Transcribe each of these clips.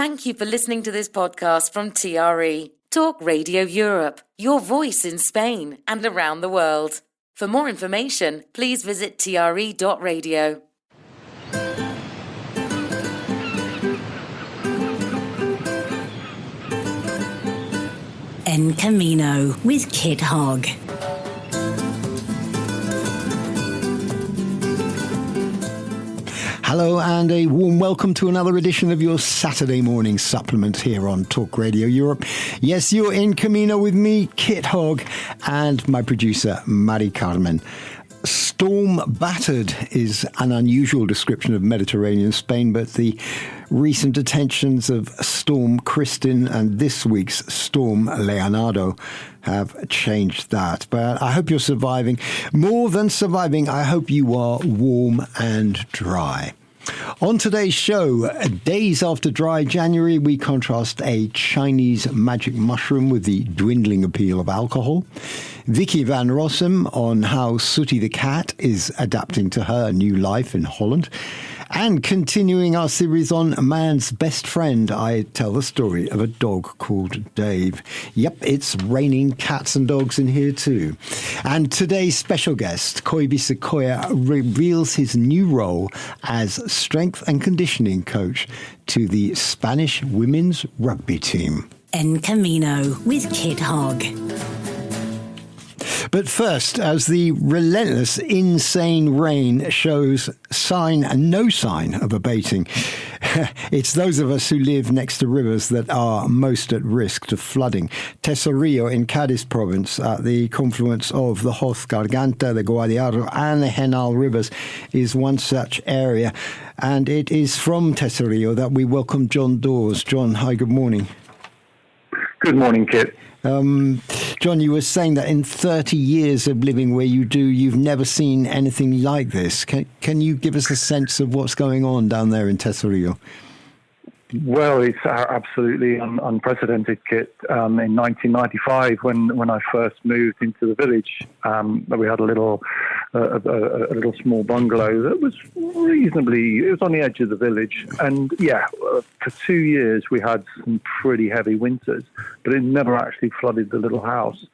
Thank you for listening to this podcast from TRE, Talk Radio Europe, your voice in Spain and around the world. For more information, please visit tre.radio. En Camino with Kit Hogg. Hello and a warm welcome to another edition of your Saturday morning supplement here on Talk Radio Europe. Yes, you're in Camino with me, Kit Hogg, and my producer, Mari Carmen. Storm battered is an unusual description of Mediterranean Spain, but the recent attentions of Storm Kristin and this week's Storm Leonardo have changed that. But I hope you're surviving. More than surviving, I hope you are warm and dry. On today's show, days after dry January, we contrast a Chinese magic mushroom with the dwindling appeal of alcohol. Vicky van Rossum on how Sooty the cat is adapting to her new life in Holland. And continuing our series on man's best friend, I tell the story of a dog called Dave. Yep, it's raining cats and dogs in here too. And today's special guest, Koibi Sequoia, reveals his new role as strength and conditioning coach to the Spanish women's rugby team. En Camino with Kit Hogg. But first, as the relentless, insane rain shows no sign of abating, it's those of us who live next to rivers that are most at risk to flooding. Tesorillo in Cádiz province, at the confluence of the Hoz, Garganta, the Guadiaro and the Genal rivers, is one such area. And it is from Tesorillo that we welcome John Dawes. John, hi, good morning. Good morning, Kit. John, you were saying that in 30 years of living where you do, you've never seen anything like this. Can you give us a sense of what's going on down there in Tesorillo? Well, it's absolutely unprecedented, Kit. In 1995, when I first moved into the village, we had a little small bungalow that was it was on the edge of the village. And yeah, for 2 years we had some pretty heavy winters, but it never actually flooded the little house.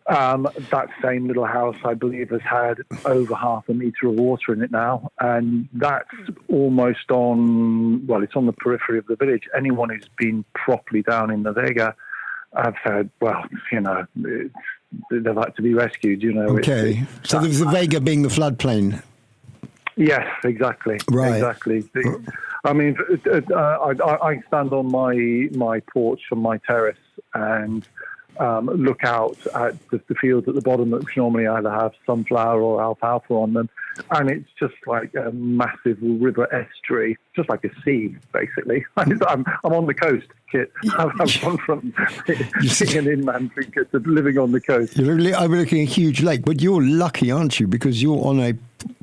That same little house, I believe, has had over 0.5 metre of water in it now. And that's almost it's on the periphery of the village. Anyone who's been properly down in the Vega have said, they'd like to be rescued, Okay. So there's the Vega being the floodplain. Yes, exactly. Right. Exactly. I mean, I stand on my porch on my terrace and look out at the fields at the bottom, which normally either have sunflower or alfalfa on them, and it's just like a massive river estuary, just like a sea, basically. I'm on the coast, Kit. I've gone from being an inland drinker to living on the coast. I'm looking at a huge lake, but you're lucky, aren't you? Because you're on a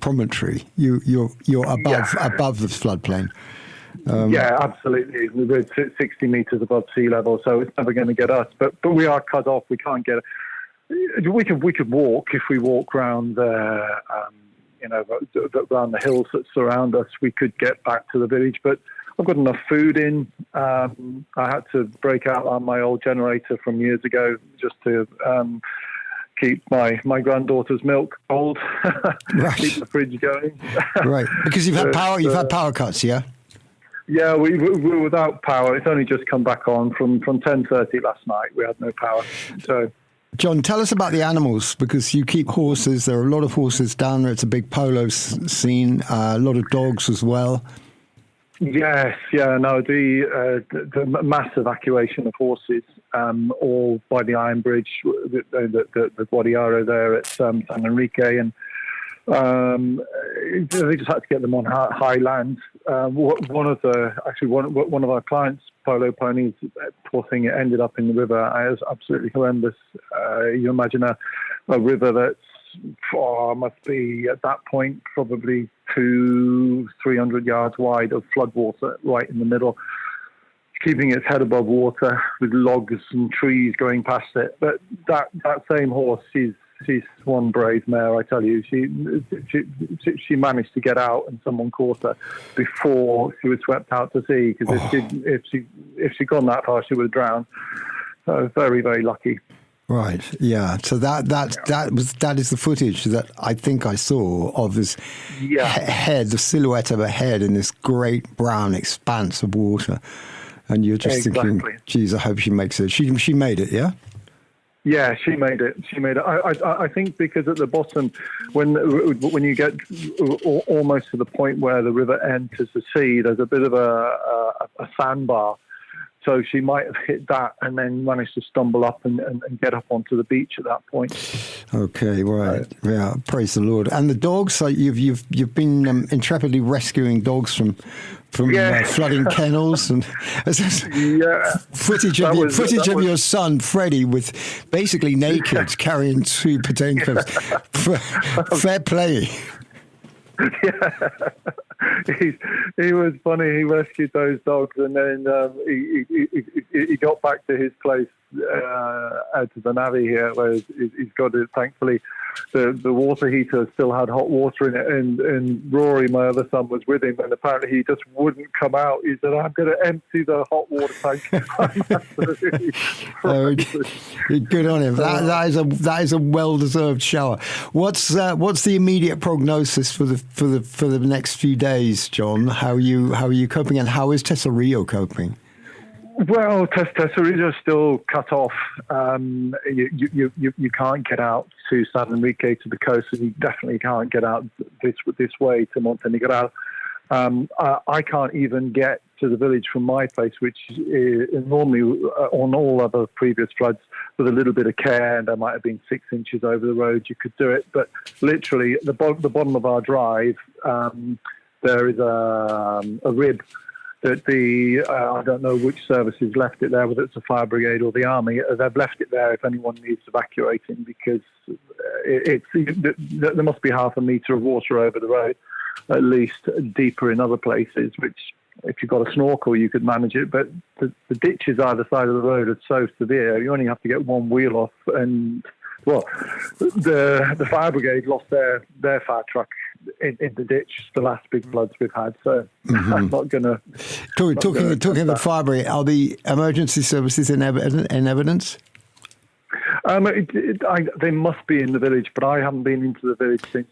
promontory. You're above the floodplain. Yeah, absolutely. We're 60 metres above sea level, so it's never going to get us. But we are cut off. We can't get. We could walk if we walk round around the hills that surround us. We could get back to the village, but I've got enough food in. I had to break out on my old generator from years ago just to keep my granddaughter's milk cold, right. Keep the fridge going. Right, because you've had power. You've had power cuts, yeah. Yeah, we were without power. It's only just come back on from 10:30 last night. We had no power. So, John, tell us about the animals, because you keep horses. There are a lot of horses down there. It's a big polo scene. A lot of dogs as well. Yes, yeah, no, the mass evacuation of horses, all by the Iron Bridge, the Guadiaro there at San Enrique, and they just had to get them on high land. One of our clients' polo ponies, poor thing, it ended up in the river. It was absolutely horrendous. You imagine a river that's must be at that point probably 200-300 yards wide of floodwater right in the middle, keeping its head above water with logs and trees going past it. But that same horse is one brave mare, I tell you. She managed to get out, and someone caught her before she was swept out to sea. Because if she'd gone that far, she would have drowned. So very, very lucky. Right, yeah. So that is the footage that I think I saw of this head, the silhouette of a head in this great brown expanse of water, and you're just thinking, "Geez, I hope she makes it." She made it, yeah. Yeah, she made it. I think because at the bottom, when you get almost to the point where the river enters the sea, there's a bit of a sandbar. So she might have hit that and then managed to stumble up and get up onto the beach at that point. Okay, right. Yeah, praise the Lord. And the dogs, like you've been intrepidly rescuing dogs from flooding kennels, and footage of your son Freddie with basically naked carrying two potatoes. Fair play. Yeah. He was funny. He rescued those dogs, and then he got back to his place out of the navvy here, where he's got it. Thankfully, the water heater still had hot water in it, and Rory, my other son, was with him, and apparently he just wouldn't come out. He said, "I'm going to empty the hot water tank." Good on him. That is a well-deserved shower. What's the immediate prognosis for the next few days, John? How are you coping, and how is Tesorillo coping? Well, Tesorillo is still cut off. You can't get out to San Enrique, to the coast, and you definitely can't get out this way to Montenegro. I can't even get to the village from my place, which is normally on all other previous floods, with a little bit of care, and there might have been 6 inches over the road, you could do it. But literally, the bottom of our drive, there is a rib that I don't know which services left it there, whether it's the fire brigade or the army. They've left it there if anyone needs evacuating, because there must be half a metre of water over the road, at least, deeper in other places, which if you've got a snorkel you could manage it, but the ditches either side of the road are so severe, you only have to get one wheel off. And well, the fire brigade lost their fire truck in the ditch, the last big floods we've had. So I'm not going to... Talking of the fire brigade, are the emergency services in evidence? They must be in the village, but I haven't been into the village since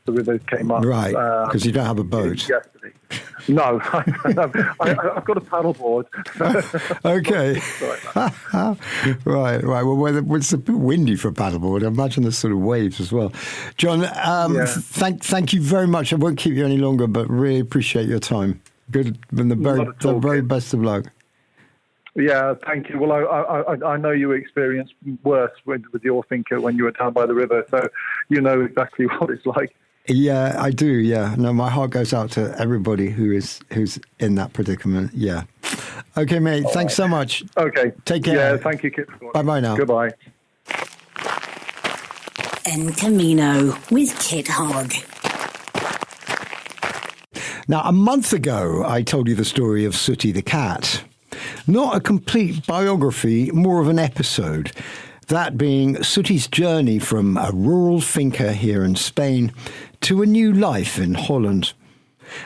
the river came up. Right, because you don't have a boat. Yesterday. No, I've got a paddleboard. Okay. Right. Well, it's a bit windy for a paddleboard. I imagine there's sort of waves as well. John, thank you very much. I won't keep you any longer, but really appreciate your time. Good, and the very best of luck. Yeah, thank you. Well, I know you experienced worse with your finca when you were down by the river, so you know exactly what it's like. Yeah, I do. Yeah, no, my heart goes out to everybody who's in that predicament. Yeah. Okay, mate. Thanks so much. Okay. Take care. Yeah, thank you, Kit. Bye now. Goodbye. En Camino with Kit Hogg. Now, a month ago, I told you the story of Sooty the cat. Not a complete biography, more of an episode. That being Sooty's journey from a rural finca here in Spain to a new life in Holland.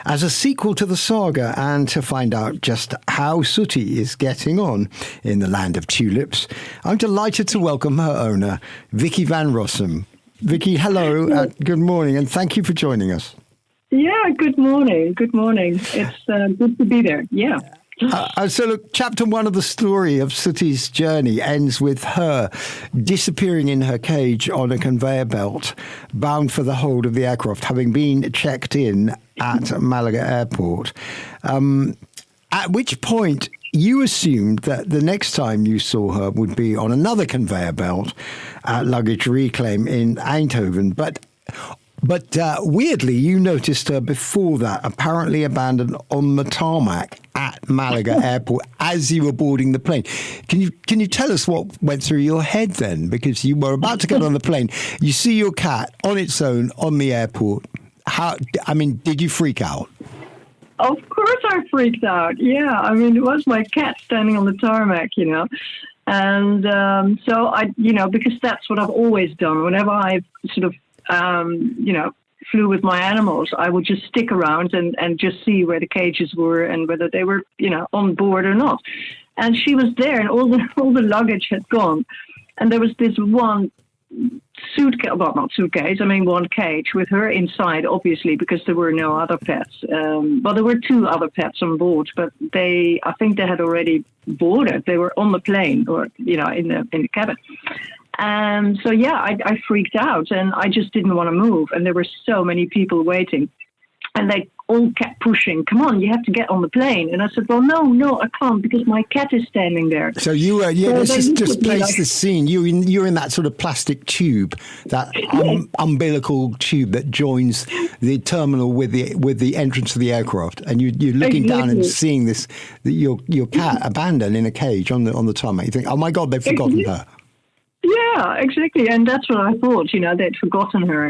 As a sequel to the saga, and to find out just how Sooty is getting on in the land of tulips, I'm delighted to welcome her owner, Vicky van Rossum. Vicky, hello, good morning, and thank you for joining us. Yeah, good morning. Good morning. It's good to be there. Yeah. So look, chapter 1 of the story of Sooty's journey ends with her disappearing in her cage on a conveyor belt, bound for the hold of the aircraft, having been checked in at Malaga Airport. At which point you assumed that the next time you saw her would be on another conveyor belt at Luggage Reclaim in Eindhoven. But weirdly, you noticed her before that, apparently abandoned on the tarmac at Malaga Airport as you were boarding the plane. Can you tell us what went through your head then? Because you were about to get on the plane, you see your cat on its own on the airport. Did you freak out? Of course I freaked out. Yeah, it was my cat standing on the tarmac, And so because that's what I've always done. Whenever I've sort of, flew with my animals, I would just stick around and just see where the cages were and whether they were, on board or not. And she was there, and all the luggage had gone. And there was this one suitcase, well, not suitcase, one cage with her inside, obviously, because there were no other pets. Well, there were 2 other pets on board, but I think they had already boarded. They were on the plane or, in the cabin. And so, I freaked out, and I just didn't want to move. And there were so many people waiting, and they all kept pushing. Come on, you have to get on the plane. And I said, well, no, I can't, because my cat is standing there. So you were, let's just place the scene. You're in that sort of plastic tube, that umbilical tube that joins the terminal with the entrance of the aircraft, and you're looking down and seeing your cat abandoned in a cage on the tarmac. You think, oh my God, they've forgotten her. Yeah, exactly. And that's what I thought, they'd forgotten her.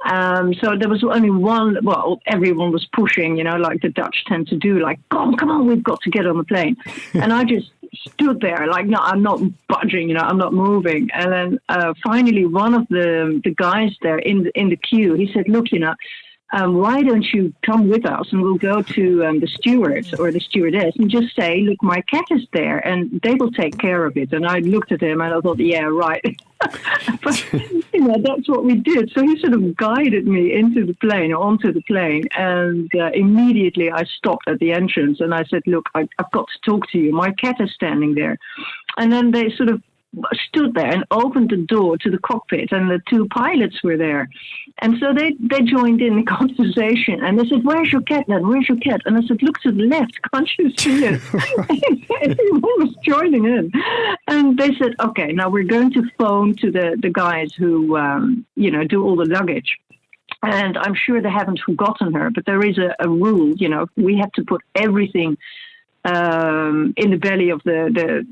And so there was only one, well, everyone was pushing, like the Dutch tend to do, like, come on, we've got to get on the plane. And I just stood there, like, no, I'm not budging, I'm not moving. And then finally one of the guys there in the queue, he said, look, why don't you come with us, and we'll go to the steward or the stewardess and just say, look, my cat is there, and they will take care of it. And I looked at him and I thought, yeah, right. But, that's what we did. So he sort of guided me onto the plane. And immediately I stopped at the entrance and I said, look, I've got to talk to you. My cat is standing there. And then they sort of stood there and opened the door to the cockpit, and the 2 pilots were there. And so they joined in the conversation, and they said, where's your cat then? Where's your cat? And I said, look to the left, can't you see it? Everyone was joining in. And they said, okay, now we're going to phone to the guys who, do all the luggage. And I'm sure they haven't forgotten her, but there is a rule, we have to put everything in the belly of the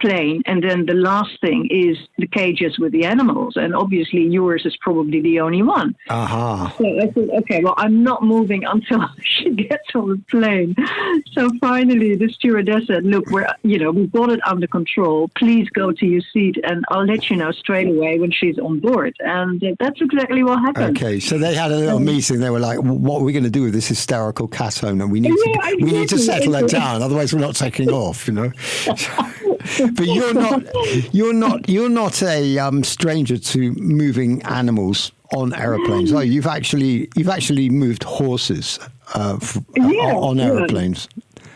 plane, and then the last thing is the cages with the animals, and obviously yours is probably the only one. So I said, okay, well, I'm not moving until she gets on the plane. So finally the stewardess said, look, we've got it under control, please go to your seat and I'll let you know straight away when she's on board. And that's exactly what happened. Okay, so they had a little meeting. They were like, what are we going to do with this hysterical cat owner? We need to settle her down, otherwise we're not taking off, But you're not a stranger to moving animals on aeroplanes. Oh, you've actually moved horses on aeroplanes.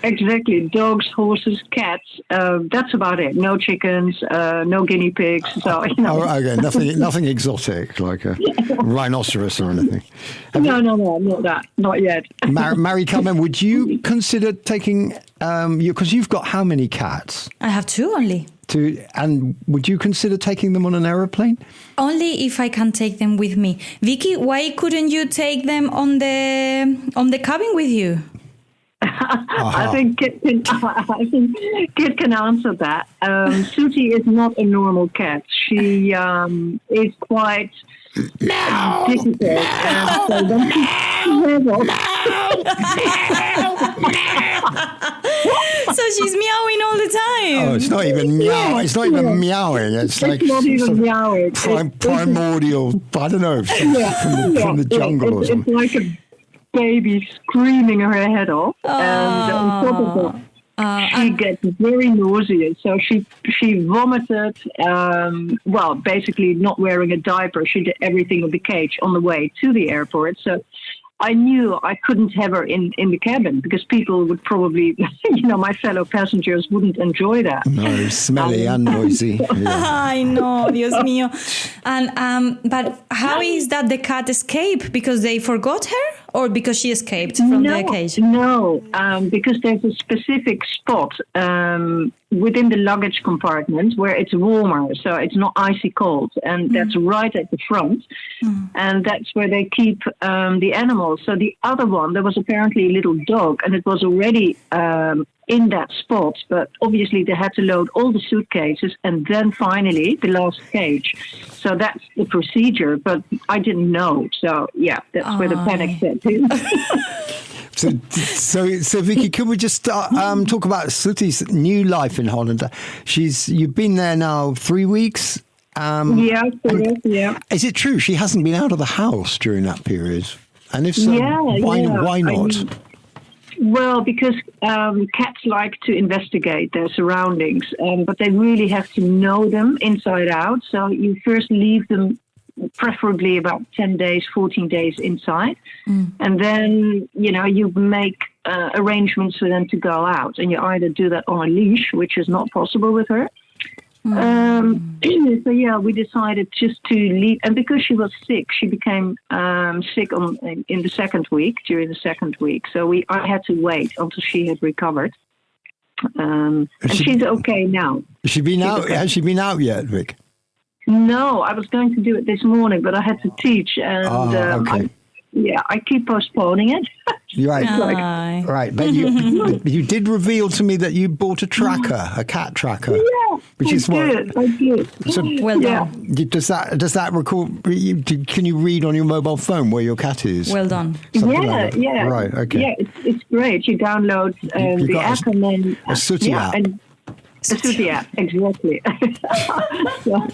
Exactly. Dogs, horses, cats. That's about it. No chickens, no guinea pigs. So, okay, nothing exotic like a rhinoceros or anything. No, not that. Not yet. Mary Carmen, would you consider taking because you've got how many cats? I have 2 only. 2, and would you consider taking them on an aeroplane? Only if I can take them with me. Vicky, why couldn't you take them on the cabin with you? I think Kit can answer that. Sooty is not a normal cat. She is quite difficult. So she's meowing all the time. Oh, it's not even meow. It's not even meowing. It's like not even meowing. Primordial. I don't know from the jungle or something. It's like a baby screaming her head off, and on top of that, she gets very nauseous. So she vomited. Basically not wearing a diaper. She did everything with the cage on the way to the airport. So I knew I couldn't have her in the cabin, because people would probably, my fellow passengers wouldn't enjoy that. No, smelly and noisy. Yeah. I know, Dios mío. And but how is that the cat escaped? Because they forgot her, or because she escaped from the cage? No, because there's a specific spot within the luggage compartment where it's warmer, so it's not icy cold, and that's right at the front, and that's where they keep the animals. So the other one, there was apparently a little dog, and it was already in that spot, but obviously they had to load all the suitcases and then finally the last cage. So that's the procedure, but I didn't know. So yeah, that's where the panic set in. So Vicky, could we just talk about Slutty's new life in Holland? You've been there now 3 weeks. Yeah. Is it true she hasn't been out of the house during that period? And if so, why not? Well, because cats like to investigate their surroundings, but they really have to know them inside out. So you first leave them preferably about 10 days, 14 days inside. And then, you make arrangements for them to go out. And you either do that on a leash, which is not possible with her. So, we decided just to leave. And because she was sick, she became sick in the second week, during the second week. So I had to wait until she had recovered. And she's okay now. Has she been out? Has she been out yet, Vic? No, I was going to do it this morning, but I had to teach, and I keep postponing it. Right, right. But you did reveal to me that you bought a tracker, a cat tracker. Yeah, which is I did. So, well done. Does that record? Can you read on your mobile phone where your cat is? Well done. Yeah. Right. Okay. Yeah, it's great. You download the app and then a Slutty app. A Slutty app, exactly. So,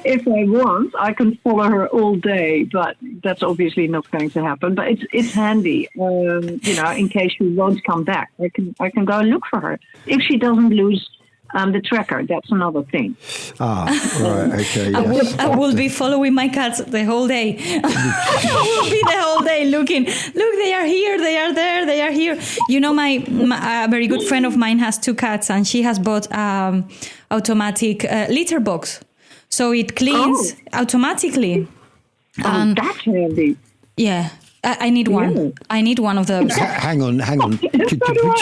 if I want, I can follow her all day, but that's obviously not going to happen. But it's handy, in case she won't come back. I can go and look for her. If she doesn't lose the tracker, that's another thing. Right, okay. I will be following my cats the whole day. I will be the whole day looking. Look, they are here, they are there, they are here. My very good friend of mine has 2 cats, and she has bought automatic litter box, so it cleans automatically. That's handy. Yeah. I need one. Yeah. I need one of those. Hang on.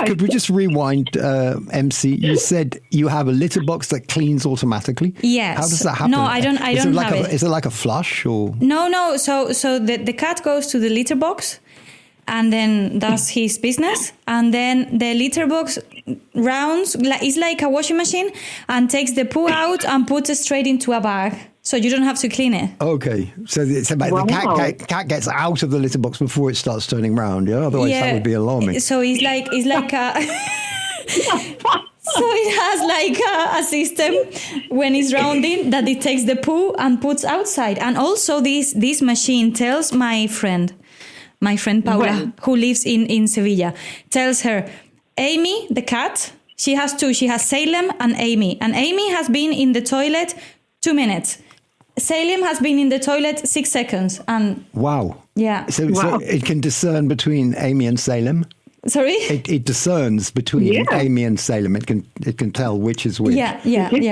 Could we just rewind, MC? You said you have a litter box that cleans automatically? Yes. How does that happen? No, I don't have it. Is it like a flush or? No. So the cat goes to the litter box and then does his business. And then the litter box rounds, it's like a washing machine, and takes the poo out and puts it straight into a bag. So you don't have to clean it. Okay. So the cat gets out of the litter box before it starts turning round, yeah? Otherwise that would be alarming. So it's like a... So it has like a system when it's rounding that it takes the poo and puts outside. And also this machine tells my friend Paula, who lives in Sevilla, tells her, Amy, the cat, she has 2. She has Salem and Amy. And Amy has been in the toilet 2 minutes. Salem has been in the toilet 6 seconds. And wow. Yeah. So it can discern between Amy and Salem? Sorry? It discerns between Amy and Salem. It can tell which is which. Yeah.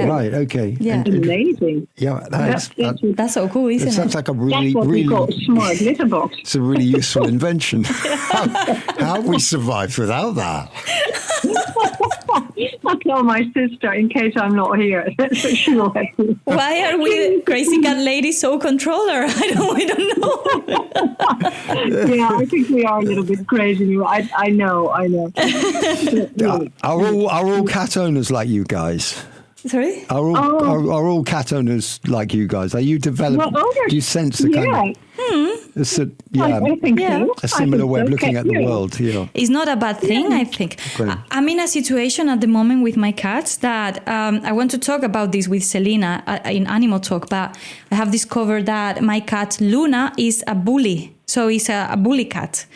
Right, okay. Yeah. Amazing. Yeah, that's so cool, isn't it? It sounds like a really call a smart litter box. It's a really useful invention. How have we survived without that? I'll tell my sister in case I'm not here. She will have to. Why are we crazy cat lady so controller? We don't know. Yeah, I think we are a little bit crazy. I know. Are all cat owners like you guys? Sorry? Are all cat owners like you guys? Are you developing? Do you sense the kind of... I think so. A similar way of looking at the world. Yeah. It's not a bad thing, I think. I'm in a situation at the moment with my cats that I want to talk about this with Selena in Animal Talk, but I have discovered that my cat Luna is a bully. So he's a bully cat.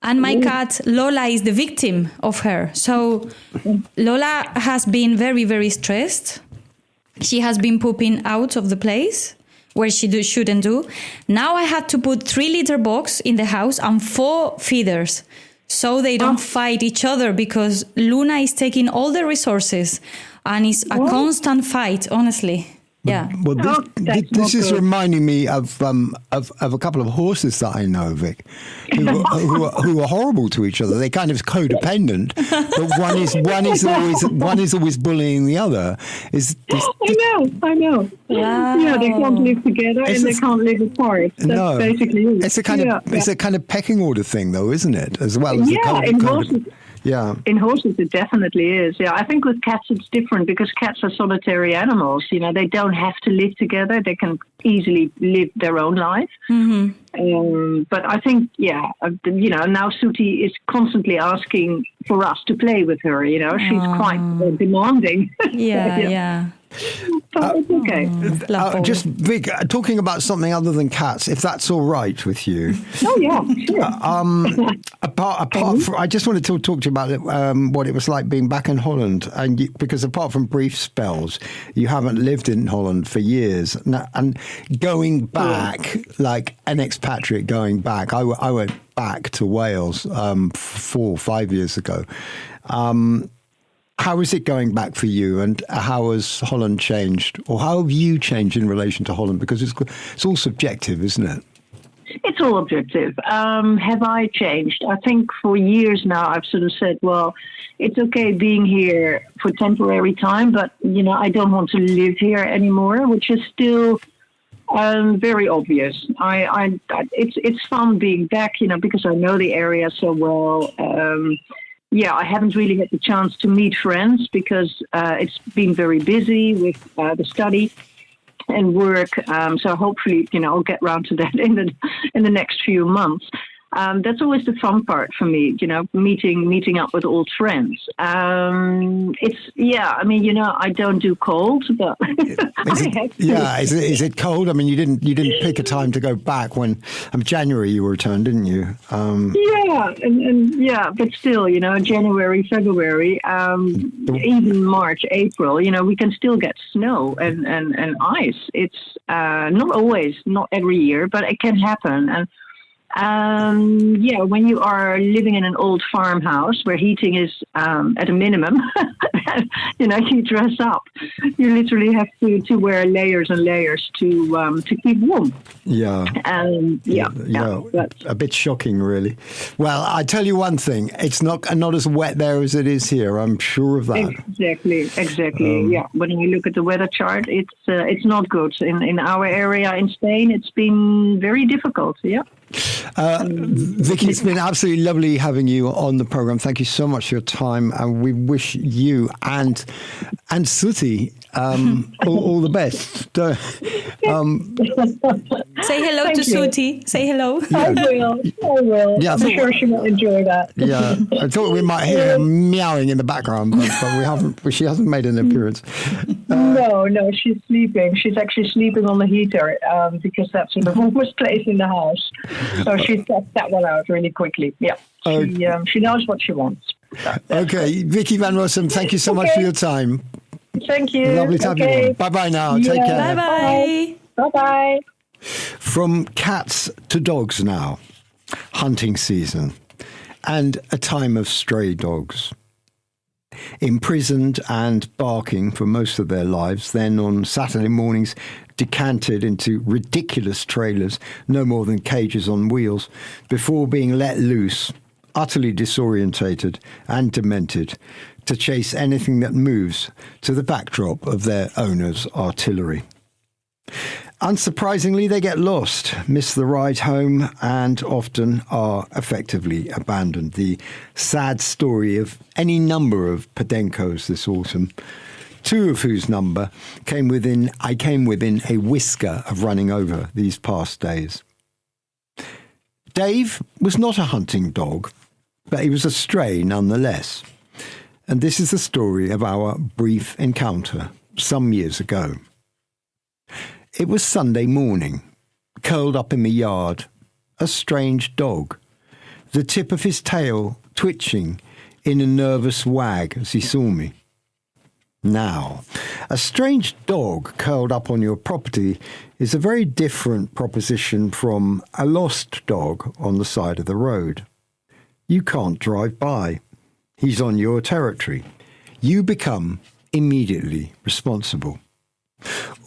And my cat Lola is the victim of her. So Lola has been very, very stressed. She has been pooping out of the place where she shouldn't do. Now I had to put 3 litter box in the house and 4 feeders so they don't fight each other, because Luna is taking all the resources and it's a constant fight, honestly. Yeah. Well, this is reminding me of a couple of horses that I know, Vic, who are horrible to each other. They're kind of codependent, but one is always bullying the other. I know. Wow. Yeah, they can't live together and they can't live apart. That's basically it. It's a kind of pecking order thing, though, isn't it? As well as in horses. Yeah. In horses, it definitely is. Yeah, I think with cats, it's different because cats are solitary animals. You know, they don't have to live together. They can easily live their own life. But I think, now Suti is constantly asking for us to play with her. You know, she's quite demanding. Yeah. But it's okay. Just Vic, talking about something other than cats, if that's all right with you. Oh yeah, sure. Apart from, I just wanted to talk to you about what it was like being back in Holland, because apart from brief spells, you haven't lived in Holland for years, and going back, like an expatriate going back, I went back to Wales 4 or 5 years ago. How is it going back for you, and how has Holland changed, or how have you changed in relation to Holland? Because it's all subjective, isn't it? It's all objective. Have I changed? I think for years now I've sort of said, well, it's okay being here for temporary time, but, you know, I don't want to live here anymore, which is still very obvious. It's fun being back, you know, because I know the area so well. I haven't really had the chance to meet friends because it's been very busy with the study and work. So hopefully, you know, I'll get round to that in the next few months. That's always the fun part for me, you know, meeting up with old friends. I mean, you know, I don't do cold, but is it cold? I mean, you didn't pick a time to go back when January you returned, didn't you? But still, you know, January, February, even March, April, you know, we can still get snow and ice. It's not always, not every year, but it can happen. And when you are living in an old farmhouse where heating is at a minimum, you know, you dress up. You literally have to wear layers and layers to keep warm. A bit shocking, really. Well, I tell you one thing: it's not as wet there as it is here. I'm sure of that. Exactly. When we look at the weather chart, it's not good in our area in Spain. It's been very difficult. Yeah. Vicky, it's been absolutely lovely having you on the program. Thank you so much for your time, and we wish you and Suti all the best. Say hello to Suti. Say hello. I will. Yeah, I'm sure she will enjoy that. Yeah, I thought we might hear her meowing in the background, but we haven't. She hasn't made an appearance. No, she's sleeping. She's actually sleeping on the heater because that's the warmest place in the house. So she set that one out really quickly. Yeah, she knows what she wants. Okay, Vicky Van Rossum, thank you so much for your time. Thank you. Lovely to have you on. Bye-bye now. Take care. Bye-bye. Bye-bye. From cats to dogs now. Hunting season. And a time of stray dogs. Imprisoned and barking for most of their lives, then on Saturday mornings decanted into ridiculous trailers, no more than cages on wheels, before being let loose, utterly disorientated and demented, to chase anything that moves to the backdrop of their owner's artillery. Unsurprisingly, they get lost, miss the ride home, and often are effectively abandoned. The sad story of any number of Podencos this autumn, two of whose number I came within a whisker of running over these past days. Dave was not a hunting dog, but he was a stray nonetheless. And this is the story of our brief encounter some years ago. It was Sunday morning, curled up in the yard, a strange dog, the tip of his tail twitching in a nervous wag as he saw me. Now, a strange dog curled up on your property is a very different proposition from a lost dog on the side of the road. You can't drive by. He's on your territory. You become immediately responsible.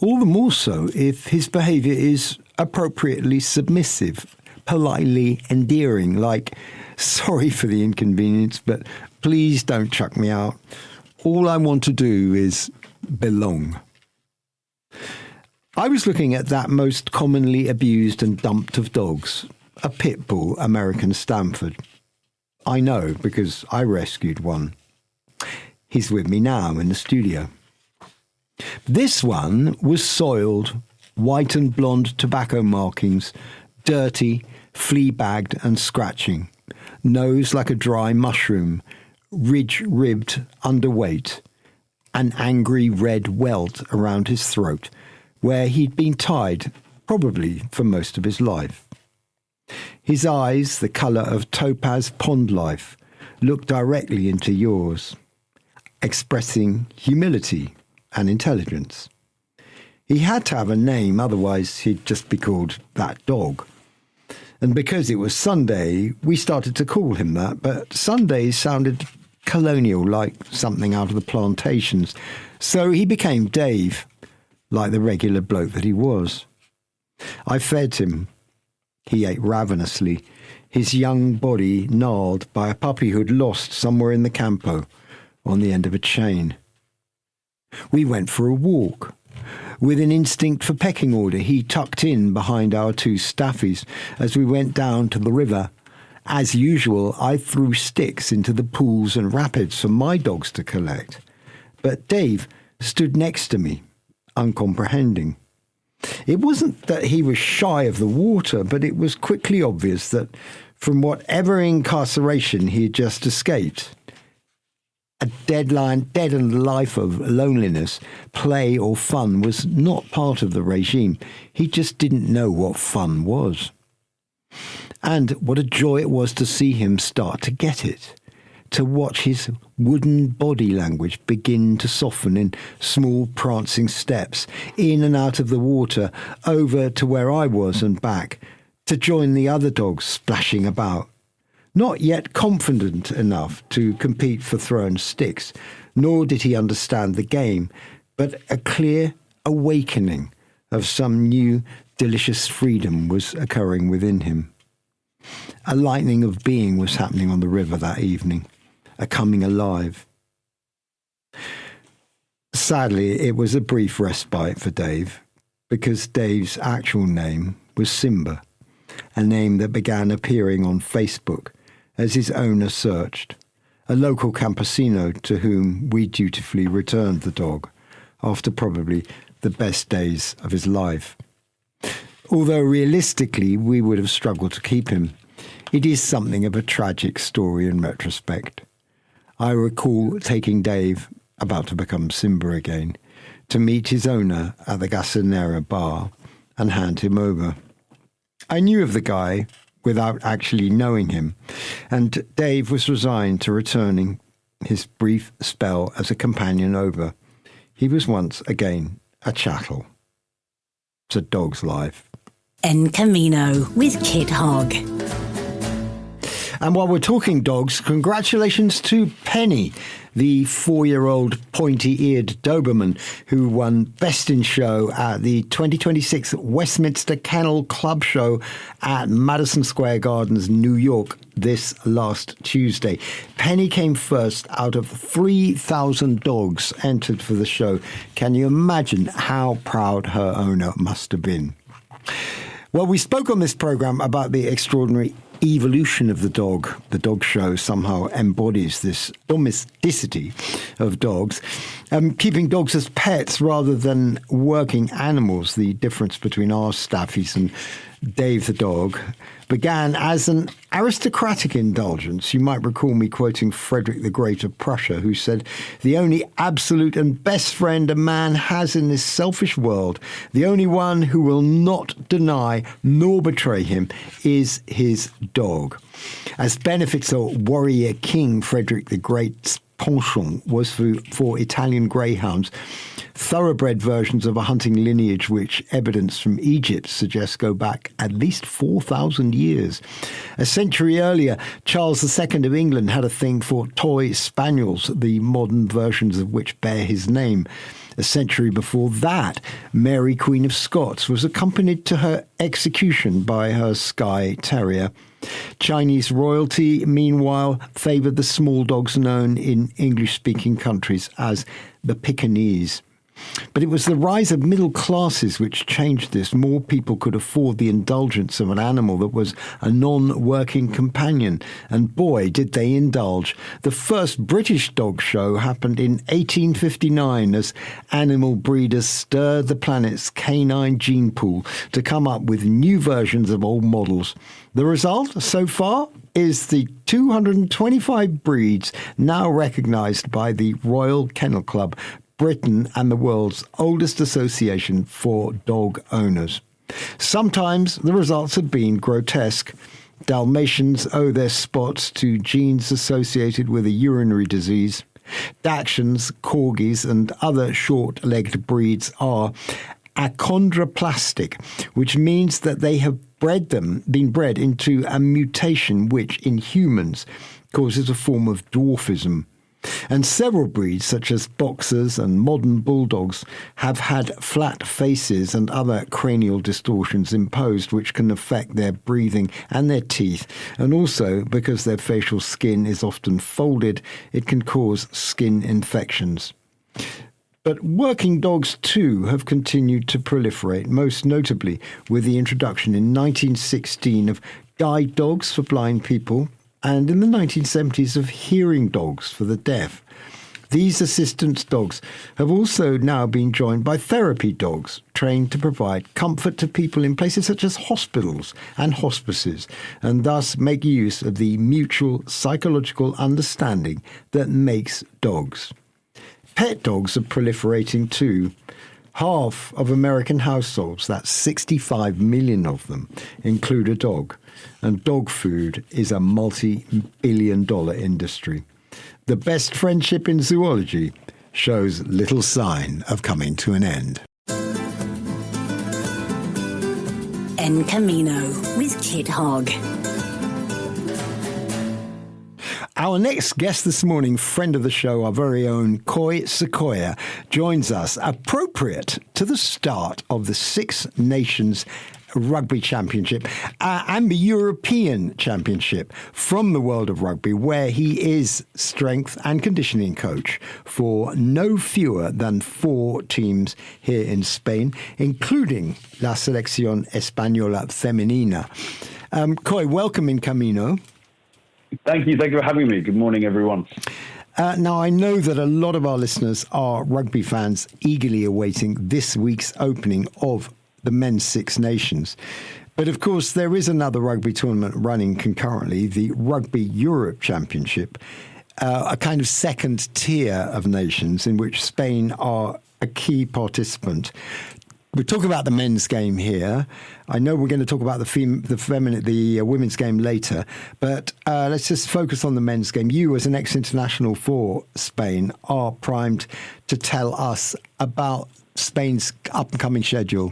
All the more so if his behaviour is appropriately submissive, politely endearing, like, sorry for the inconvenience, but please don't chuck me out. All I want to do is belong. I was looking at that most commonly abused and dumped of dogs, a pit bull American Stamford. I know because I rescued one. He's with me now in the studio. This one was soiled, white and blonde tobacco markings, dirty, flea-bagged and scratching, nose like a dry mushroom, ridge-ribbed, underweight, an angry red welt around his throat, where he'd been tied, probably for most of his life. His eyes, the colour of topaz pond life, looked directly into yours, expressing humility and intelligence. He had to have a name, otherwise he'd just be called that dog. And because it was Sunday, we started to call him that, but Sundays sounded colonial, like something out of the plantations. So he became Dave, like the regular bloke that he was. I fed him. He ate ravenously, his young body gnarled by a puppy who'd lost somewhere in the campo on the end of a chain. We went for a walk. With an instinct for pecking order, he tucked in behind our two staffies as we went down to the river. As usual, I threw sticks into the pools and rapids for my dogs to collect. But Dave stood next to me, uncomprehending. It wasn't that he was shy of the water, but it was quickly obvious that from whatever incarceration he had just escaped, a deadened life of loneliness, play or fun was not part of the regime. He just didn't know what fun was. And what a joy it was to see him start to get it, to watch his wooden body language begin to soften in small prancing steps, in and out of the water, over to where I was and back, to join the other dogs splashing about. Not yet confident enough to compete for thrown sticks, nor did he understand the game, but a clear awakening of some new, delicious freedom was occurring within him. A lightening of being was happening on the river that evening, a coming alive. Sadly, it was a brief respite for Dave, because Dave's actual name was Simba, a name that began appearing on Facebook as his owner searched, a local campesino to whom we dutifully returned the dog after probably the best days of his life. Although realistically we would have struggled to keep him, it is something of a tragic story in retrospect. I recall taking Dave, about to become Simba again, to meet his owner at the Gasolinera bar and hand him over. I knew of the guy without actually knowing him, and Dave was resigned to returning his brief spell as a companion over. He was once again a chattel. It's a dog's life. En Camino with Kit Hogg. And while we're talking dogs, congratulations to Penny, the 4-year-old pointy-eared Doberman who won Best in Show at the 2026 Westminster Kennel Club Show at Madison Square Gardens, New York, this last Tuesday. Penny came first out of 3,000 dogs entered for the show. Can you imagine how proud her owner must have been? Well, we spoke on this program about the extraordinary evolution of the dog. The dog show somehow embodies this domesticity of dogs, keeping dogs as pets rather than working animals. The difference between our staffies and Dave the dog began as an aristocratic indulgence. You might recall me quoting Frederick the Great of Prussia, who said, "The only absolute and best friend a man has in this selfish world, the only one who will not deny nor betray him, is his dog." As benefits of warrior king Frederick the Great's penchant was for Italian greyhounds, thoroughbred versions of a hunting lineage which evidence from Egypt suggests go back at least 4,000 years. A century earlier, Charles II of England had a thing for toy spaniels, the modern versions of which bear his name. A century before that, Mary, Queen of Scots, was accompanied to her execution by her Skye Terrier. Chinese royalty, meanwhile, favoured the small dogs known in English-speaking countries as the Pekingese. But it was the rise of middle classes which changed this. More people could afford the indulgence of an animal that was a non-working companion. And boy, did they indulge. The first British dog show happened in 1859 as animal breeders stirred the planet's canine gene pool to come up with new versions of old models. The result, so far, is the 225 breeds now recognised by the Royal Kennel Club, Britain, and the world's oldest association for dog owners. Sometimes the results have been grotesque. Dalmatians owe their spots to genes associated with a urinary disease. Dachshunds, corgis, and other short-legged breeds are achondroplastic, which means that they have been bred into a mutation which, in humans, causes a form of dwarfism. And several breeds, such as boxers and modern bulldogs, have had flat faces and other cranial distortions imposed, which can affect their breathing and their teeth. And also, because their facial skin is often folded, it can cause skin infections. But working dogs, too, have continued to proliferate, most notably with the introduction in 1916 of guide dogs for blind people, and in the 1970s of hearing dogs for the deaf. These assistance dogs have also now been joined by therapy dogs, trained to provide comfort to people in places such as hospitals and hospices, and thus make use of the mutual psychological understanding that makes dogs. Pet dogs are proliferating too. Half of American households, that's 65 million of them, include a dog. And dog food is a multi-billion-dollar industry. The best friendship in zoology shows little sign of coming to an end. En Camino with Kit Hogg. Our next guest this morning, friend of the show, our very own Koi Sequoia, joins us appropriate to the start of the Six Nations Rugby Championship and the European Championship from the world of rugby, where he is strength and conditioning coach for no fewer than 4 teams here in Spain, including La Selección Española Femenina. Koi, welcome in Camino. Thank you. Thank you for having me. Good morning, everyone. Now, I know that a lot of our listeners are rugby fans eagerly awaiting this week's opening of the Men's Six Nations. But, of course, there is another rugby tournament running concurrently, the Rugby Europe Championship, a kind of second tier of nations in which Spain are a key participant. We'll talk about the men's game here. I know we're going to talk about the women's game later, but let's just focus on the men's game. You, as an ex-international for Spain, are primed to tell us about Spain's up-and-coming schedule.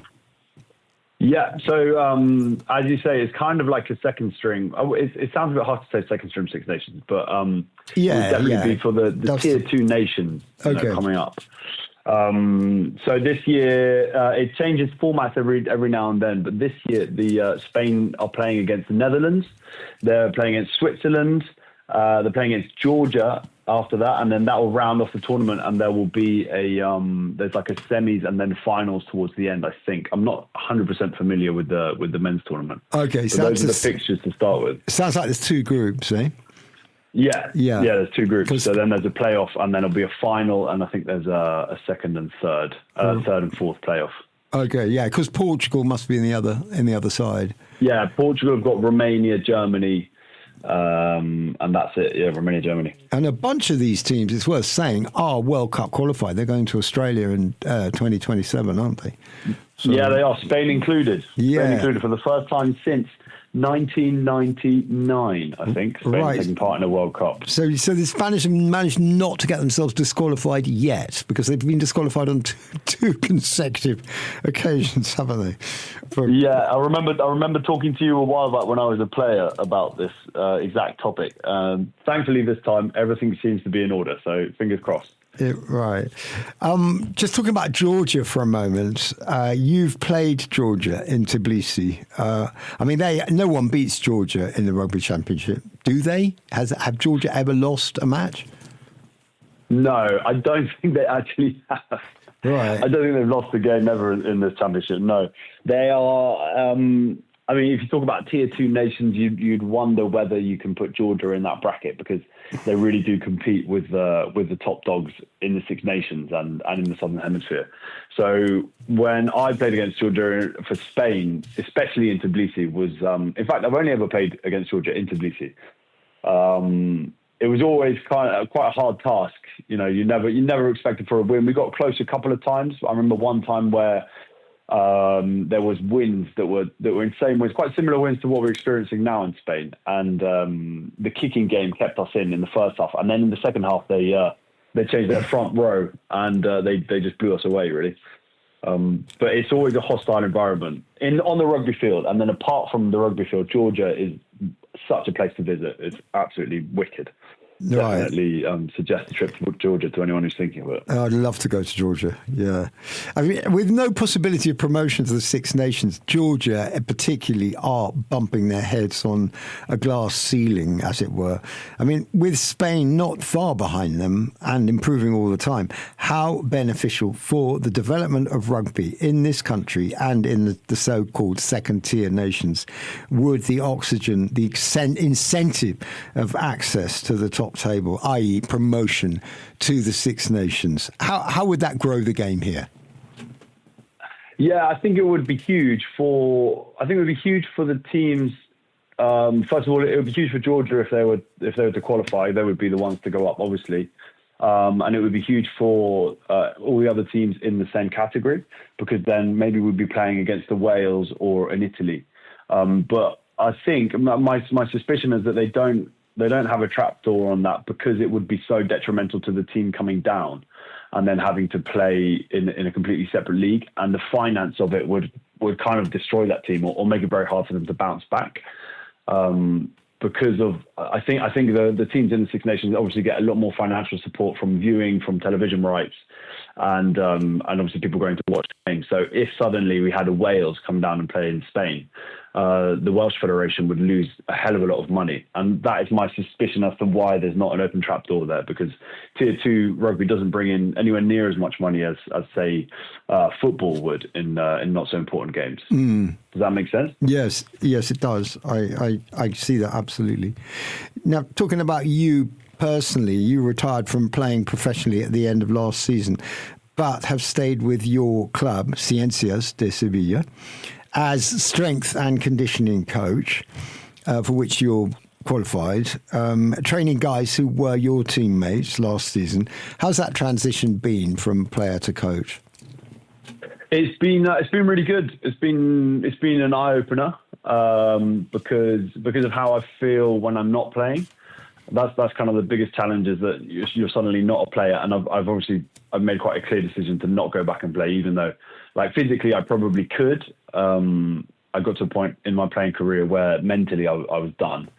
Yeah, so as you say, it's kind of like a second string. It sounds a bit hard to say second string Six Nations, but it would definitely be for the tier 2 nations coming up. So this year it changes formats every now and then, but this year the Spain are playing against the Netherlands, they're playing against Switzerland, they're playing against Georgia after that, and then that will round off the tournament, and there will be there's like a semis and then finals towards the end. I think I'm not 100% familiar with the men's tournament. Okay, so those are the fixtures to start with. Sounds like there's 2 groups, eh? Yeah. There's 2 groups. So then there's a playoff, and then it'll be a final, and I think there's a second and third and fourth playoff. Okay, yeah, because Portugal must be in the other side. Yeah, Portugal have got Romania, Germany, and that's it. Yeah, Romania, Germany, and a bunch of these teams, it's worth saying, are World Cup qualified. They're going to Australia in 2027, aren't they? So, yeah, they are. Spain included. Yeah, Spain included for the first time since 1999, I think, Spain taking part in a World Cup. So the Spanish have managed not to get themselves disqualified yet, because they've been disqualified on two consecutive occasions, haven't they? Yeah, I remember talking to you a while back when I was a player about this exact topic. Thankfully, this time everything seems to be in order. So fingers crossed. Right. Just talking about Georgia for a moment. You've played Georgia in Tbilisi. I mean, no one beats Georgia in the Rugby Championship, do they? Have Georgia ever lost a match? No, I don't think they actually have. Right. I don't think they've lost a game ever in this championship. No, they are. I mean, if you talk about tier 2 nations, you'd wonder whether you can put Georgia in that bracket, because they really do compete with the top dogs in the Six Nations and in the Southern Hemisphere. So when I played against Georgia for Spain, especially in Tbilisi, was in fact I've only ever played against Georgia in Tbilisi. It was always quite a hard task. You know, you never expected for a win. We got close a couple of times. I remember one time where there was winds that were insane winds, quite similar winds to what we're experiencing now in Spain. And the kicking game kept us in the first half, and then in the second half they changed their front row and they just blew us away, really. But it's always a hostile environment on the rugby field, and then apart from the rugby field, Georgia is such a place to visit. It's absolutely wicked. Right. Definitely suggest a trip to Georgia to anyone who's thinking of it. I'd love to go to Georgia, yeah. I mean, with no possibility of promotion to the Six Nations, Georgia particularly are bumping their heads on a glass ceiling, as it were. I mean, with Spain not far behind them and improving all the time, how beneficial for the development of rugby in this country and in the so-called second-tier nations would the oxygen, the incentive of access to the top table, i.e. promotion to the Six Nations? How would that grow the game here? Yeah, I think it would be huge for the teams. First of all, it would be huge for Georgia if they were to qualify. They would be the ones to go up, obviously. And it would be huge for all the other teams in the same category, because then maybe we'd be playing against the Wales or an Italy. But I think my suspicion is that they don't have a trapdoor on that, because it would be so detrimental to the team coming down and then having to play in a completely separate league, and the finance of it would kind of destroy that team or make it very hard for them to bounce back. Because of, I think the teams in the Six Nations obviously get a lot more financial support from viewing, from television rights, and obviously people going to watch games. So if suddenly we had a Wales come down and play in Spain, the Welsh Federation would lose a hell of a lot of money. And that is my suspicion as to why there's not an open trapdoor there, because Tier 2 rugby doesn't bring in anywhere near as much money as say, football would in not so important games. Mm. Does that make sense? Yes, it does. I see that, absolutely. Now, talking about you personally, you retired from playing professionally at the end of last season, but have stayed with your club, Ciencias de Sevilla, as strength and conditioning coach, for which you're qualified, training guys who were your teammates last season. How's that transition been from player to coach? It's been really good. It's been an eye opener because of how I feel when I'm not playing. That's kind of the biggest challenge, is that you're suddenly not a player, and I've made quite a clear decision to not go back and play, even though, like, physically I probably could. I got to a point in my playing career where mentally I was done.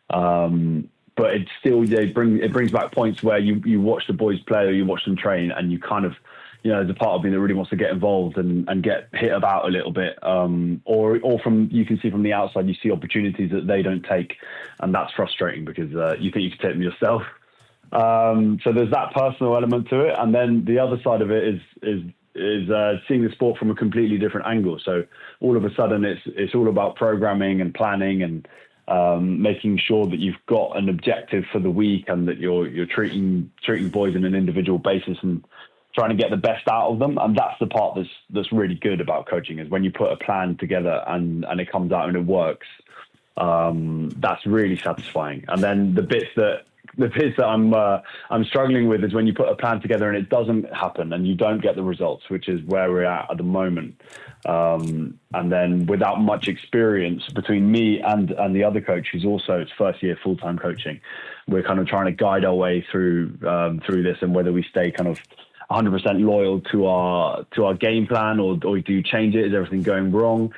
But it still, it brings back points where you watch the boys play or you watch them train, and you kind of, there's a part of me that really wants to get involved and get hit about a little bit. Or from, you can see from the outside, you see opportunities that they don't take, and that's frustrating because you think you can take them yourself. So there's that personal element to it, and then the other side of it is seeing the sport from a completely different angle. So all of a sudden, it's all about programming and planning and making sure that you've got an objective for the week, and that you're treating boys on an individual basis and trying to get the best out of them. And that's the part that's really good about coaching, is when you put a plan together and it comes out and it works. That's really satisfying. And then the bits that I'm struggling with is when you put a plan together and it doesn't happen and you don't get the results, which is where we're at the moment. And then without much experience between me and the other coach, who's also his first year full-time coaching, we're kind of trying to guide our way through this, and whether we stay kind of 100% loyal to our game plan, or do you change it? Is everything going wrong?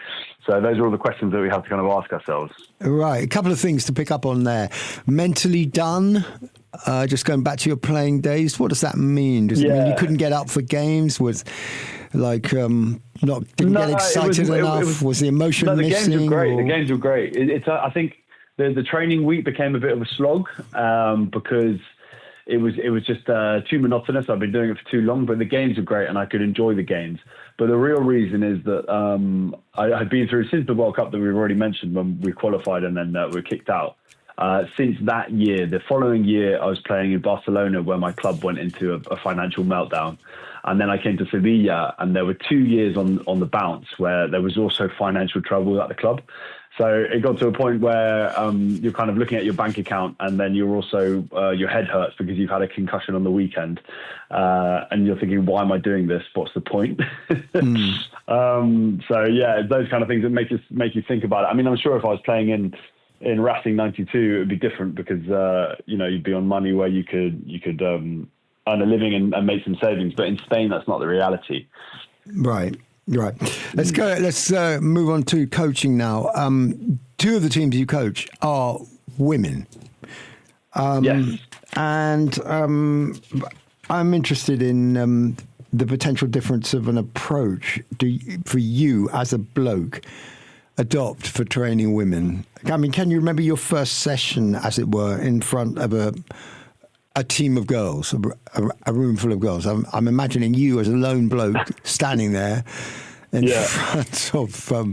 So those are all the questions that we have to kind of ask ourselves. Right. A couple of things to pick up on there. Mentally done, just going back to your playing days, what does that mean? Does it mean you couldn't get up for games? Was like didn't get excited enough? Was the emotion missing? Games were great. The games were great. I think the training week became a bit of a slog because it was just too monotonous. I've been doing it for too long, but the games are great and I could enjoy the games. But the real reason is that I had been through, since the World Cup that we've already mentioned when we qualified and then we were kicked out. Since that year, the following year, I was playing in Barcelona where my club went into a financial meltdown. And then I came to Sevilla, and there were 2 years on the bounce where there was also financial trouble at the club. So it got to a point where you're kind of looking at your bank account, and then you're also, your head hurts because you've had a concussion on the weekend. And you're thinking, why am I doing this? What's the point? So yeah, those kind of things that make you think about it. I mean, I'm sure if I was playing in Racing 92, it would be different because, you'd be on money where you could earn a living and make some savings. But in Spain, that's not the reality. Right. Let's move on to coaching now. 2 of the teams you coach are women. Yes. And I'm interested in the potential difference of an approach for you as a bloke adopt for training women. I mean, can you remember your first session, as it were, in front of a team of girls, a room full of girls? I'm imagining you as a lone bloke standing there in front of. How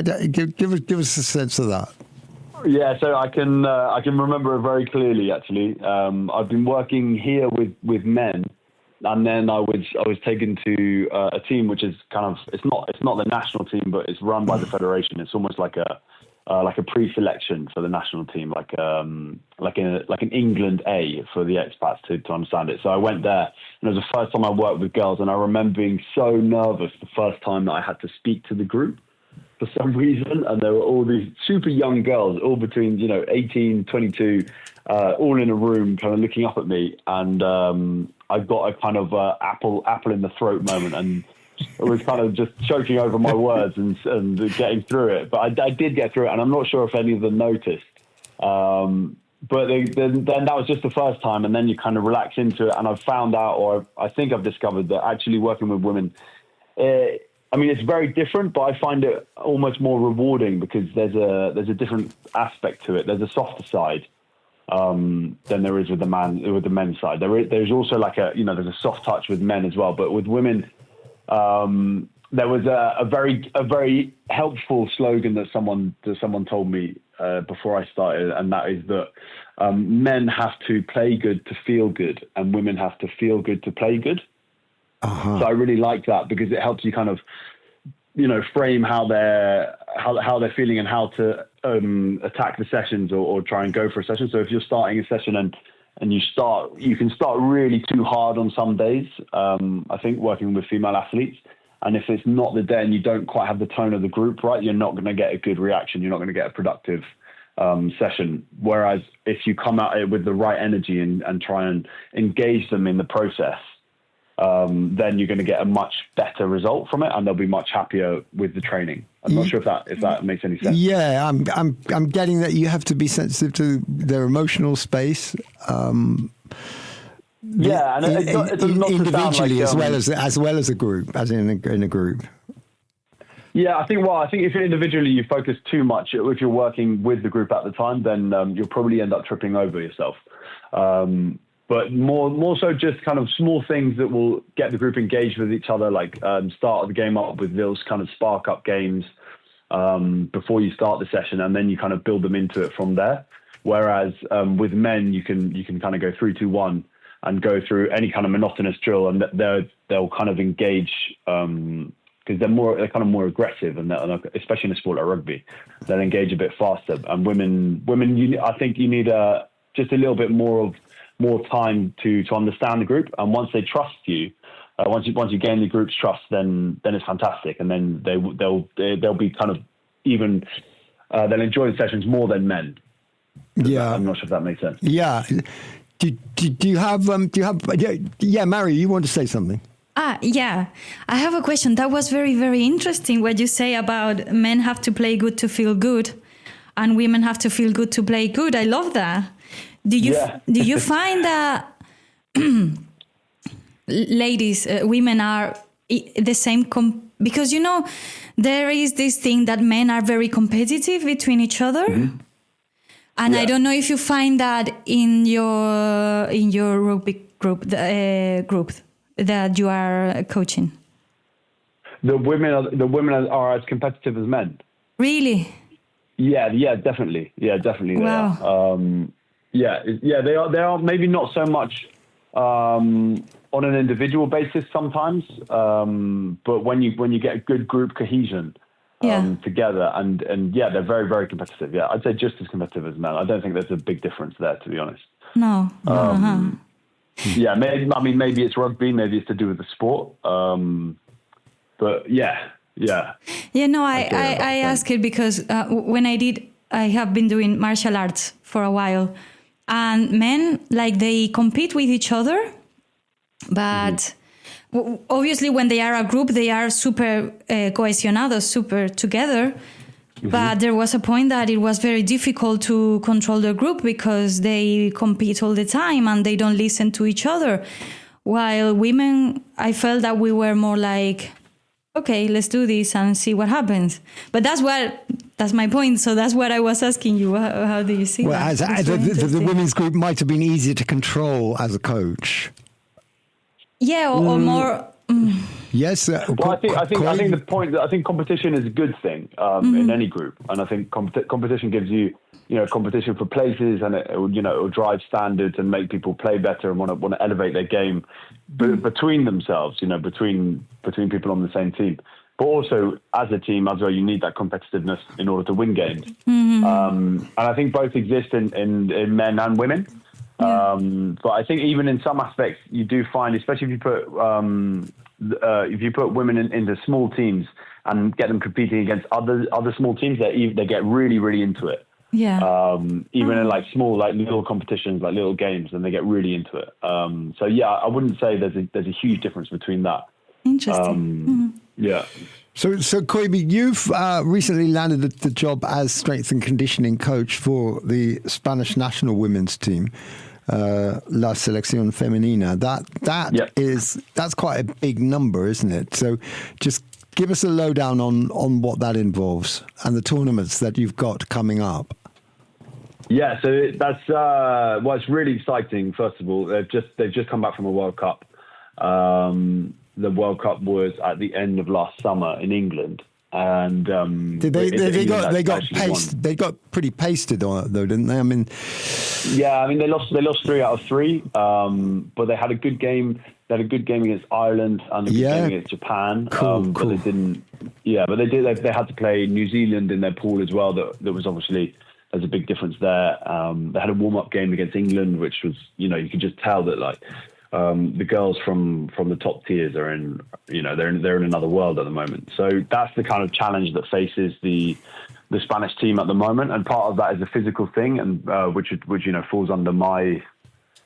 give us a sense of that. Yeah, so I can remember it very clearly. Actually, I've been working here with men, and then I was taken to a team which is kind of it's not the national team, but it's run by the federation. It's almost like a pre-selection for the national team, like an England A for the expats to understand it. So I went there, and it was the first time I worked with girls, and I remember being so nervous the first time that I had to speak to the group for some reason, and there were all these super young girls, all between 18, 22, all in a room, kind of looking up at me, and I got a kind of apple in the throat moment, and I was kind of just choking over my words and getting through it. But I did get through it, and I'm not sure if any of them noticed. But then that was just the first time, and then you kind of relax into it. And I've found out, or I think I've discovered, that actually working with women, it's very different, but I find it almost more rewarding because there's a different aspect to it. There's a softer side than there is with the men's side. There's also there's a soft touch with men as well, but with women. There was a very helpful slogan that someone told me before I started, and that is that men have to play good to feel good, and women have to feel good to play good. Uh-huh. So I really like that because it helps you kind of frame how they're feeling and how to attack the sessions or try and go for a session. So if you're starting a session and you can start really too hard on some days, I think, working with female athletes. And if it's not the day and you don't quite have the tone of the group right, you're not going to get a good reaction. You're not going to get a productive session. Whereas if you come at it with the right energy and try and engage them in the process, then you're going to get a much better result from it, and they'll be much happier with the training. I'm not sure if that makes any sense. Yeah, I'm getting that you have to be sensitive to their emotional space. And it's not individually as well as a group, as in a group. Yeah, I think if individually you focus too much, if you're working with the group at the time, then you'll probably end up tripping over yourself. But more so just kind of small things that will get the group engaged with each other, like start the game up with those kind of spark up games before you start the session, and then you kind of build them into it from there. Whereas with men, you can kind of go 3, 2, 1 and go through any kind of monotonous drill, and they'll kind of engage because they're kind of more aggressive, and especially in a sport like rugby, they'll engage a bit faster. And women, I think you need just a little bit more time to understand the group, and once they trust you, once you gain the group's trust, then it's fantastic, and then they'll be kind of even they'll enjoy the sessions more than men. Yeah, I'm not sure if that makes sense. Yeah. Do you have Mary, you want to say something? Yeah, I have a question. That was very, very interesting what you say about men have to play good to feel good, and women have to feel good to play good. I love that. Do you find that ladies, women are the same? Because there is this thing that men are very competitive between each other. Mm-hmm. And I don't know if you find that in your rugby group that you are coaching. The women are as competitive as men. Really? Yeah, definitely. Yeah, definitely. Wow. They are. They are maybe not so much on an individual basis sometimes, but when you get a good group cohesion together, and they're very, very competitive. Yeah, I'd say just as competitive as men. I don't think there's a big difference there, to be honest. No. Yeah, maybe it's rugby, maybe it's to do with the sport, but yeah. Yeah, no, I ask it because when I have been doing martial arts for a while, and men, like, they compete with each other, but obviously when they are a group, they are super cohesionados, super together. But there was a point that it was very difficult to control the group because they compete all the time and they don't listen to each other. While women, I felt that we were more like, okay, let's do this and see what happens. But that's my point. So that's what I was asking you. How do you see that? The women's group might have been easier to control as a coach. Yeah, or more. Yes. Well, I think the point that I think competition is a good thing in any group, and I think competition gives you competition for places, and it will drive standards and make people play better and want to elevate their game between themselves, between people on the same team. But also as a team as well, you need that competitiveness in order to win games. And I think both exist in men and women. But I think even in some aspects, you do find, especially if you put women into small teams and get them competing against other small teams, they get really, really into it. Yeah. Even in like small, like little competitions, like little games, and they get really into it. So yeah, I wouldn't say there's a huge difference between that. Interesting. Yeah. So Koibi, you've recently landed the job as strength and conditioning coach for the Spanish national women's team, La Selección Femenina. That's quite a big number, isn't it? So just give us a lowdown on what that involves and the tournaments that you've got coming up. Yeah, so that's it's really exciting. First of all, they've just come back from a World Cup. The World Cup was at the end of last summer in England, and they got pretty pasted on it though, didn't they? They lost 3 out of 3, but they had a good game. They had a good game against Ireland and a good game against Japan. Cool. But they didn't. Yeah, but they had to play New Zealand in their pool as well. That was obviously. There's a big difference there. They had a warm-up game against England, which was, you could just tell that the girls from the top tiers are in, they're in another world at the moment. So that's the kind of challenge that faces the Spanish team at the moment, and part of that is a physical thing, and which falls under my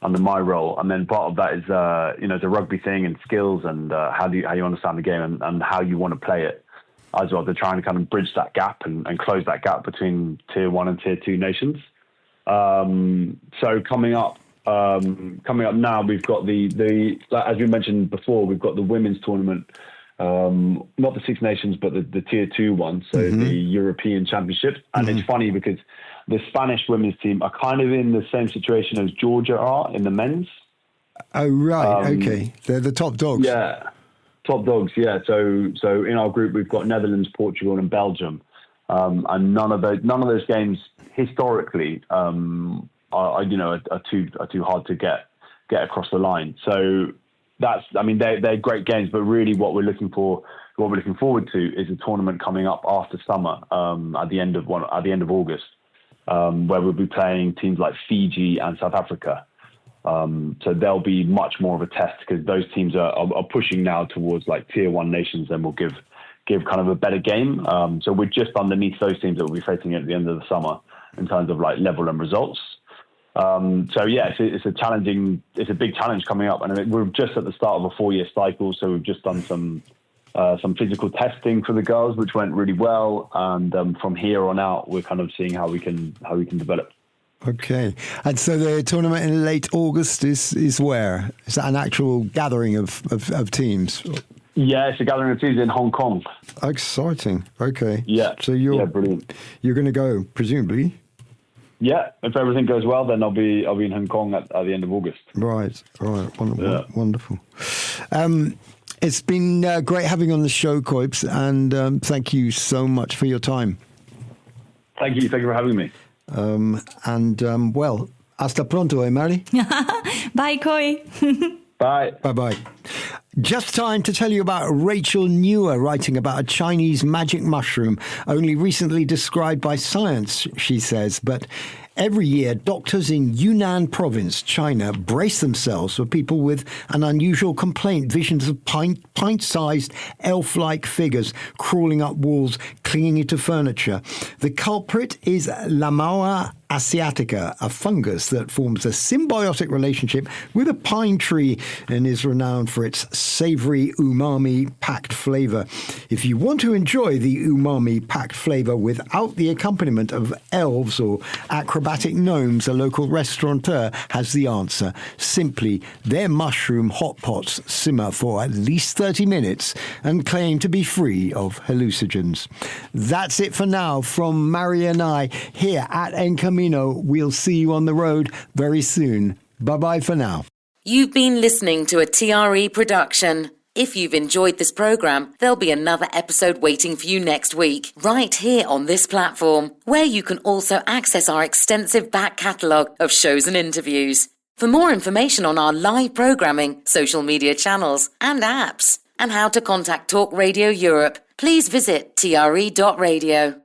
role, and then part of that is the rugby thing and skills and how you understand the game and how you want to play it. As well, they're trying to kind of bridge that gap and close that gap between Tier 1 and Tier 2 nations. So coming up now, we've got the as we mentioned before, we've got the women's tournament, not the Six Nations, but the Tier 2 one, so the European Championships. And it's funny because the Spanish women's team are kind of in the same situation as Georgia are in the men's. Oh, right. Okay. They're the top dogs. Yeah. Top dogs, yeah. So in our group we've got Netherlands, Portugal, and Belgium, and none of those games historically are too hard to get across the line. So they're great games, but really what we're looking forward to is a tournament coming up after summer, at the end of August, where we'll be playing teams like Fiji and South Africa. So there'll be much more of a test because those teams are pushing now towards like Tier 1 nations, and will give kind of a better game. So we're just underneath those teams that we'll be facing at the end of the summer in terms of like level and results. So yeah, it's a big challenge coming up, and we're just at the start of a 4-year cycle. So we've just done some physical testing for the girls, which went really well, and from here on out, we're kind of seeing how we can develop. Okay. And so the tournament in late August is where? Is that an actual gathering of teams? Yeah, it's a gathering of teams in Hong Kong. Exciting. Okay. Yeah. So you're brilliant. You're going to go, presumably? Yeah, if everything goes well, then I'll be in Hong Kong at the end of August. Right. Wonderful. It's been great having you on the show, Koips, and thank you so much for your time. Thank you for having me. Well, hasta pronto, Mary? Bye, Koi. Bye. Bye-bye. Just time to tell you about Rachel Newer writing about a Chinese magic mushroom only recently described by science, she says. But every year, doctors in Yunnan province, China, brace themselves for people with an unusual complaint, visions of pint-sized elf-like figures crawling up walls, clinging into furniture. The culprit is Lamaua asiatica, a fungus that forms a symbiotic relationship with a pine tree and is renowned for its savory umami-packed flavor. If you want to enjoy the umami-packed flavor without the accompaniment of elves or acrobatic gnomes, a local restaurateur has the answer. Simply, their mushroom hot pots simmer for at least 30 minutes and claim to be free of hallucinogens. That's it for now from Mary and I here at Camino. We'll see you on the road very soon. Bye-bye for now. You've been listening to a TRE production. If you've enjoyed this program, there'll be another episode waiting for you next week, right here on this platform, where you can also access our extensive back catalogue of shows and interviews. For more information on our live programming, social media channels and apps, and how to contact Talk Radio Europe, please visit tre.radio.